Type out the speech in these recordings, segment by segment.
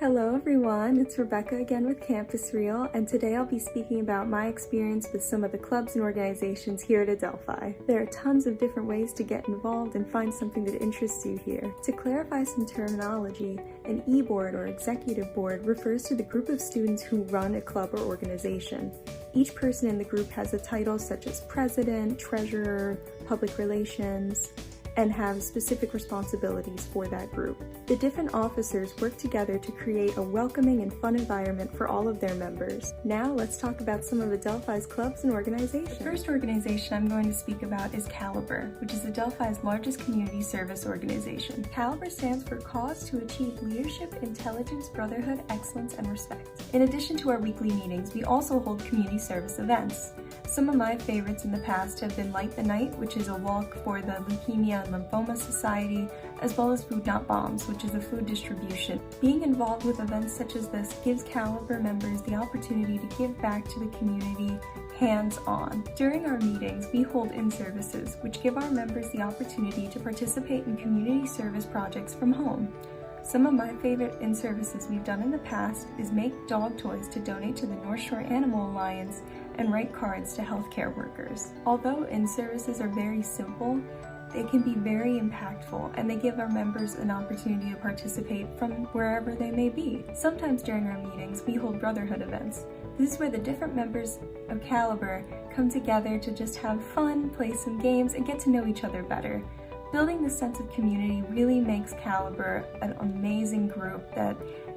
Hello everyone, it's Rebecca again with Campus Reel, and today I'll be speaking about my experience with some of the clubs and organizations here at Adelphi. There are tons of different ways to get involved and find something that interests you here. To clarify some terminology, an e-board or executive board refers to the group of students who run a club or organization. Each person in the group has a title such as president, treasurer, public relations, and have specific responsibilities for that group. The different officers work together to create a welcoming and fun environment for all of their members. Now let's talk about some of Adelphi's clubs and organizations. The first organization I'm going to speak about is Caliber, which is Adelphi's largest community service organization. Caliber stands for Cause to Achieve Leadership, Intelligence, Brotherhood, Excellence, and Respect. In addition to our weekly meetings, we also hold community service events. Some of my favorites in the past have been Light the Night, which is a walk for the Leukemia and Lymphoma Society, as well as Food Not Bombs, which is a food distribution. Being involved with events such as this gives Caliber members the opportunity to give back to the community hands-on. During our meetings, we hold in-services, which give our members the opportunity to participate in community service projects from home. Some of my favorite in-services we've done in the past is make dog toys to donate to the North Shore Animal Alliance and write cards to healthcare workers. Although in-services are very simple, they can be very impactful, and they give our members an opportunity to participate from wherever they may be. Sometimes during our meetings, we hold brotherhood events. This is where the different members of Caliber come together to just have fun, play some games, and get to know each other better. Building this sense of community really makes Caliber an amazing group that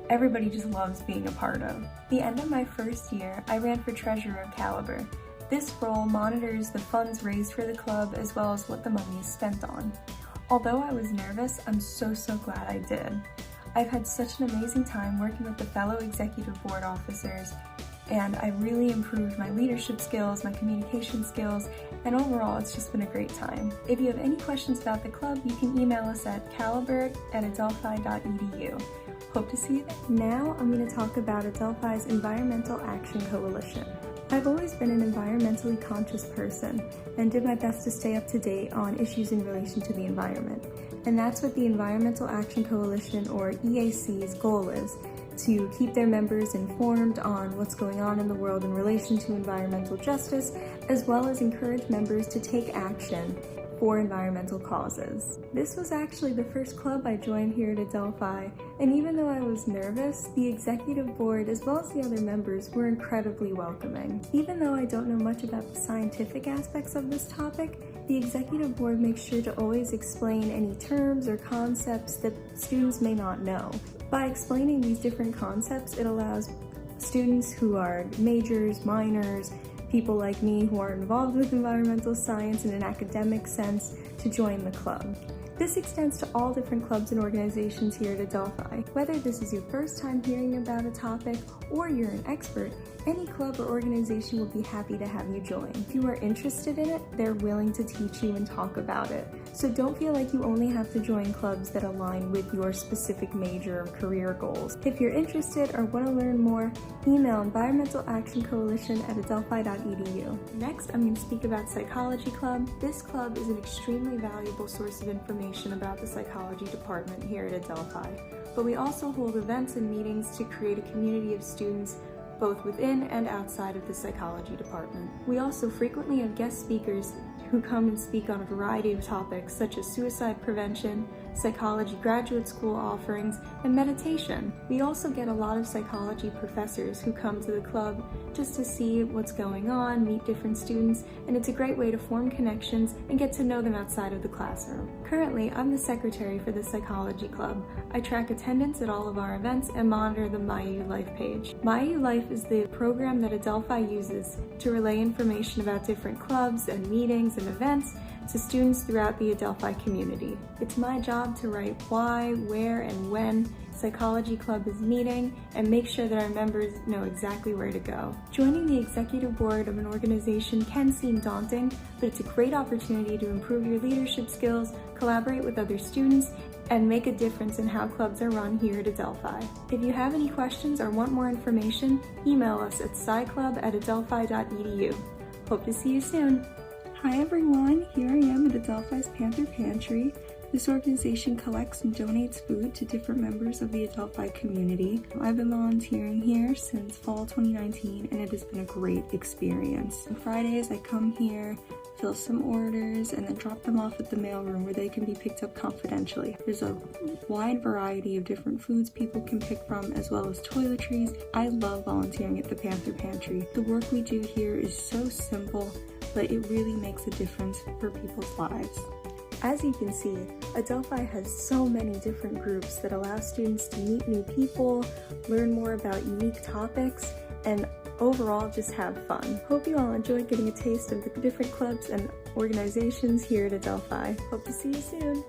everybody just loves being a part of. At the end of my first year, I ran for treasurer of Caliber. This role monitors the funds raised for the club as well as what the money is spent on. Although I was nervous, I'm so glad I did. I've had such an amazing time working with the fellow executive board officers, and I really improved my leadership skills, my communication skills, and overall it's just been a great time. If you have any questions about the club, you can email us at caliber@adelphi.edu. Hope to see you there. Now I'm going to talk about Adelphi's Environmental Action Coalition. I've always been an environmentally conscious person and did my best to stay up to date on issues in relation to the environment. And that's what the Environmental Action Coalition, or EAC's, goal is, to keep their members informed on what's going on in the world in relation to environmental justice, as well as encourage members to take action for environmental causes. This was actually the first club I joined here at Adelphi, and even though I was nervous, the executive board as well as the other members were incredibly welcoming. Even though I don't know much about the scientific aspects of this topic, the executive board makes sure to always explain any terms or concepts that students may not know. By explaining these different concepts, it allows students who are majors, minors, people like me who are involved with environmental science in an academic sense to join the club. This extends to all different clubs and organizations here at Adelphi. Whether this is your first time hearing about a topic or you're an expert, any club or organization will be happy to have you join. If you are interested in it, they're willing to teach you and talk about it. So don't feel like you only have to join clubs that align with your specific major or career goals. If you're interested or want to learn more, email environmentalactioncoalition@adelphi.edu. Next, I'm going to speak about Psychology Club. This club is an extremely valuable source of information about the psychology department here at Adelphi. But we also hold events and meetings to create a community of students both within and outside of the psychology department. We also frequently have guest speakers who come and speak on a variety of topics such as suicide prevention, psychology graduate school offerings, and meditation. We also get a lot of psychology professors who come to the club just to see what's going on, meet different students, and it's a great way to form connections and get to know them outside of the classroom. Currently, I'm the secretary for the Psychology Club. I track attendance at all of our events and monitor the MyU Life page. MyU Life is the program that Adelphi uses to relay information about different clubs and meetings and events to students throughout the Adelphi community. It's my job to write why, where, and when Psychology Club is meeting and make sure that our members know exactly where to go. Joining the executive board of an organization can seem daunting, but it's a great opportunity to improve your leadership skills, collaborate with other students, and make a difference in how clubs are run here at Adelphi. If you have any questions or want more information, email us at sciclub@adelphi.edu. Hope to see you soon. Hi everyone, here I am at Adelphi's Panther Pantry. This organization collects and donates food to different members of the Adelphi community. I've been volunteering here since fall 2019 and it has been a great experience. On Fridays I come here, fill some orders, and then drop them off at the mailroom where they can be picked up confidentially. There's a wide variety of different foods people can pick from, as well as toiletries. I love volunteering at the Panther Pantry. The work we do here is so simple, but it really makes a difference for people's lives. As you can see, Adelphi has so many different groups that allow students to meet new people, learn more about unique topics, and overall just have fun. Hope you all enjoyed getting a taste of the different clubs and organizations here at Adelphi. Hope to see you soon!